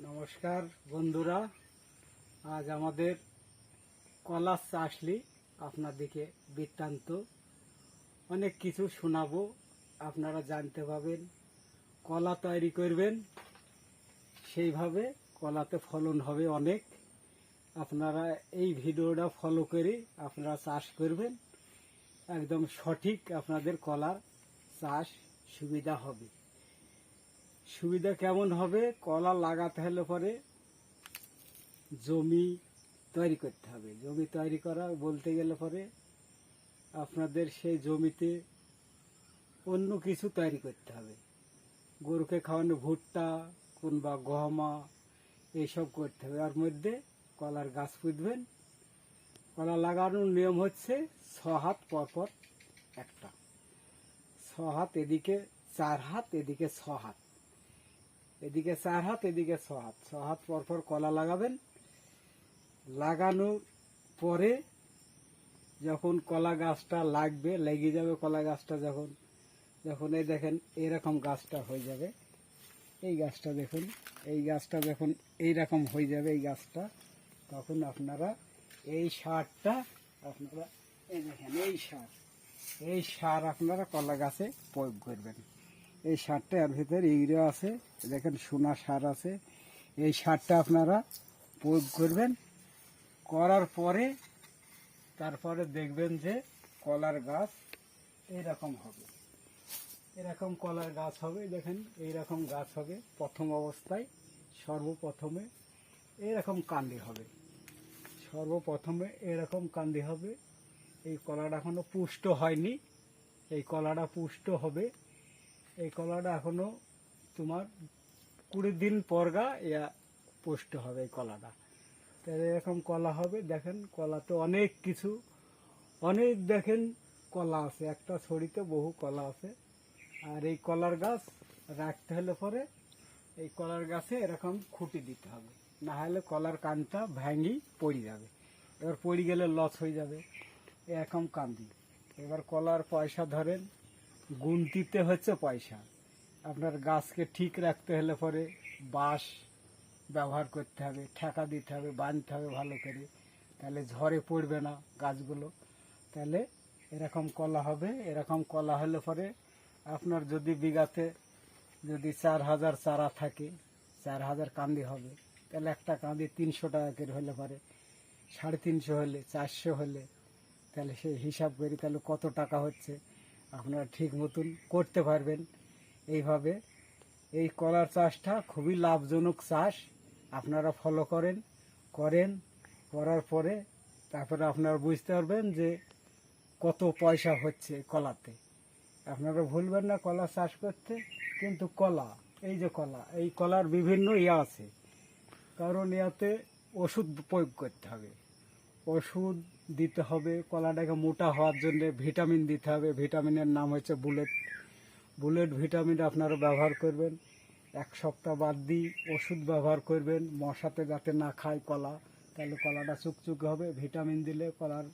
নমস্কার বন্ধুরা, আজ আমাদের কলা চাষ নিয়ে আপনাদেরকে বৃত্তান্ত অনেক কিছু শোনাবো। আপনারা জানতে পাবেন, কলা তৈরি করবেন, সেইভাবে কলাতে ফলন হবে অনেক। আপনারা এই ভিডিওটা ফলো করে আপনারা চাষ করবেন, একদম সঠিক আপনাদের কলার চাষ সুবিধা হবে। সুবিধা কেমন হবে? কলা লাগাতে হলে পরে জমি তৈরি করতে হবে। জমি তৈরি করা বলতে গেলে পরে আপনাদের সেই জমিতে অন্য কিছু তৈরি করতে হবে। গরুকে খাওয়ানো ভুট্টা কিংবা গহমা এইসব করতে হবে। এর মধ্যে কলার গাছ পুঁতবেন। কলা লাগানোর নিয়ম হচ্ছে 6 হাত পরপর একটা, 6 হাত এদিকে 4 হাত, এদিকে 6 হাত, এদিকে 4 হাত, এদিকে 6 হাত, 6 হাত পরপর কলা লাগাবেন। লাগানোর পরে যখন কলা গাছটা লাগবে, লেগে যাবে কলা গাছটা, যখন যখন এই দেখেন এরকম গাছটা হয়ে যাবে, এই গাছটা দেখুন, এই গাছটা যখন এইরকম হয়ে যাবে এই গাছটা, তখন আপনারা এই সারটা আপনারা এই দেখেন, এই সার আপনারা কলা গাছে প্রয়োগ করবেন। এই সারটা এর ভিতরে ইউরিয়া আছে, দেখেন সোনা সার আছে। এই সারটা আপনারা প্রয়োগ করবেন। করার পরে তারপরে দেখবেন যে কলার গাছ এইরকম হবে, এরকম কলার গাছ হবে। দেখেন এইরকম গাছ হবে প্রথম অবস্থায়। সর্বপ্রথমে এরকম কান্দি হবে, সর্বপ্রথমে এরকম কান্দি হবে। এই কলাটা এখনো পুষ্ট হয়নি, এই কলাটা পুষ্ট হবে। এই কলাটা এখনো তোমার 20 দিন পর ইয়া পুষ্ট হবে এই কলাটা। তাহলে এরকম কলা হবে। দেখেন কলাতে অনেক কিছু, অনেক দেখেন কলা আছে, একটা ছড়িতে বহু কলা আছে। আর এই কলার গাছ রাখতে হলে পরে এই কলার গাছে এরকম খুঁটি দিতে হবে, না হলে কলার কানটা ভেঙে পড়ে যাবে। এবার পড়ে গেলে লস হয়ে যাবে। এরকম কান্দি। এবার কলার পয়সা ধরেন, গুনতিতে হচ্ছে পয়সা। আপনার গাছকে ঠিক রাখতে হলে পরে বাঁশ ব্যবহার করতে হবে, ঠেকা দিতে হবে, বাঁধতে হবে ভালো করে, তাহলে ঝড়ে পড়বে না গাছগুলো। তাহলে এরকম কলা হবে। এরকম কলা হলে পরে আপনার যদি বিঘাতে যদি 4000 চারা থাকে, 4000 কান্দি হবে, তাহলে একটা কান্দি 300 টাকা করে হলে পরে, 350 হলে, 400 হলে, তাহলে সেই হিসাব করি তাহলে কত টাকা হচ্ছে আপনারা ঠিক মতন করতে পারবেন। এইভাবে এই কলার চাষটা খুবই লাভজনক চাষ। আপনারা ফলো করেন, করার পরে তারপরে আপনারা বুঝতে পারবেন যে কত পয়সা হচ্ছে কলাতে। আপনারা ভুলবেন না কলা চাষ করতে। কিন্তু কলা, এই যে কলা, এই কলার বিভিন্ন ইয়ে আছে, কারণ ইয়াতে ওষুধ প্রয়োগ করতে হবে, ওষুধ দিতে হবে। কলাটাকে মোটা হওয়ার জন্য ভিটামিন দিতে হবে। ভিটামিনের নাম হচ্ছে বুলেট ভিটামিন আপনারা ব্যবহার করবেন। 1 সপ্তাহ বাদ দিয়ে ওষুধ ব্যবহার করবেন, মশাতে যাতে না খায় কলা, তাহলে কলাটা চুকচুকে হবে। ভিটামিন দিলে কলার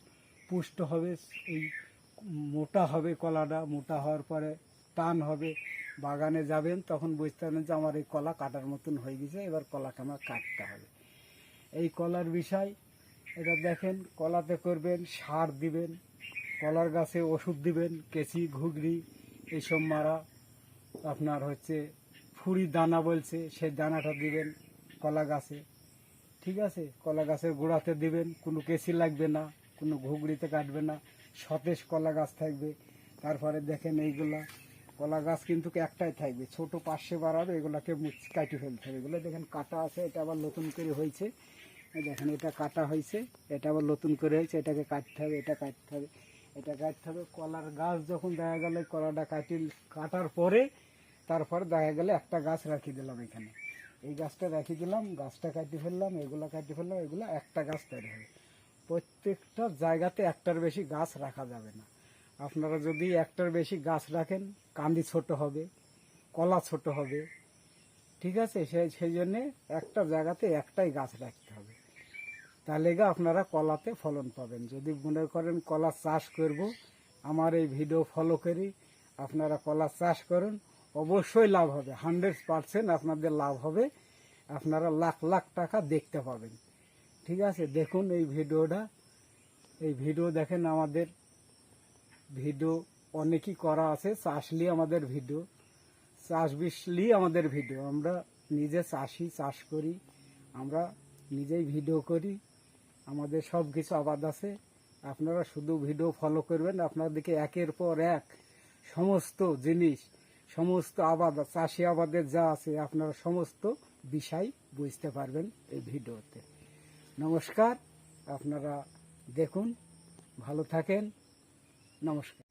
পুষ্ট হবে, এই মোটা হবে কলাটা। মোটা হওয়ার পরে টান হবে। বাগানে যাবেন তখন বুঝতে পারবেন যে আমার এই কলা কাটার মতন হয়ে গেছে, এবার কলাকে আমার কাটতে হবে। এই কলার বিষয় এটা দেখেন, কলাতে করবেন সার দিবেন, কলার গাছে ওষুধ দিবেন, কেঁচি ঘুগড়ি এইসব মারা। আপনার হচ্ছে ফুরি দানা বলছে, সেই দানাটা দিবেন কলা গাছে, ঠিক আছে? কলা গাছের গোড়াতে দিবেন, কোনো কেঁচি লাগবে না, কোনো ঘুগড়িতে কাটবে না, সতেজ কলা গাছ থাকবে। তারপরে দেখেন এইগুলা কলা গাছ কিন্তু একটাই থাকবে, ছোট পাশে বাড়াবে, এগুলাকে কাটি ফেলতে হবে। এগুলো দেখেন কাটা আছে, এটা আবার নতুন করে হয়েছে। দেখেন এটা কাটা হয়েছে, এটা আবার নতুন করে হয়েছে, এটাকে কাটতে হবে, এটা কাটতে হবে, এটা কাটতে হবে। কলার গাছ যখন দেখা গেল কলাটা কাটার পরে তারপরে দেখা গেলে একটা গাছ রাখি দিলাম এখানে, এই গাছটা রাখি দিলাম, গাছটা কাটি ফেললাম, এগুলো কাটি ফেললাম, এগুলো একটা গাছ তৈরি হবে। প্রত্যেকটা জায়গাতে একটার বেশি গাছ রাখা যাবে না। আপনারা যদি একটার বেশি গাছ রাখেন, কান্দি ছোট হবে, কলা ছোট হবে, ঠিক আছে? সেই জন্যে একটা জায়গাতে একটাই গাছ রাখতে হবে, তাহলে আপনারা কলাতে ফলন পাবেন। যদি মনে করেন কলা চাষ করব, আমার এই ভিডিও ফলো করি আপনারা কলা চাষ করুন, অবশ্যই লাভ হবে, 100% আপনাদের লাভ হবে। আপনারা লাখ লাখ টাকা দেখতে পাবেন। ঠিক আছে, দেখুন এই ভিডিওটা, এই ভিডিও দেখেন। আমাদের ভিডিও অনেকই করা আছে, চাষলি আমাদের ভিডিও, চাষ বিষলি আমাদের ভিডিও। আমরা নিজে চাষি, চাষ করি, আমরা নিজেই ভিডিও করি, আমাদের সব কিছু আবাদ আছে। আপনারা শুধু ভিডিও ফলো করবেন, আপনাদেরকে একের পর এক সমস্ত জিনিস, সমস্ত আবাদ, চাষি আবাদের যা আছে আপনারা সমস্ত বিষয় বুঝতে পারবেন এই ভিডিওতে। নমস্কার, আপনারা দেখুন, ভালো থাকেন, নমস্কার।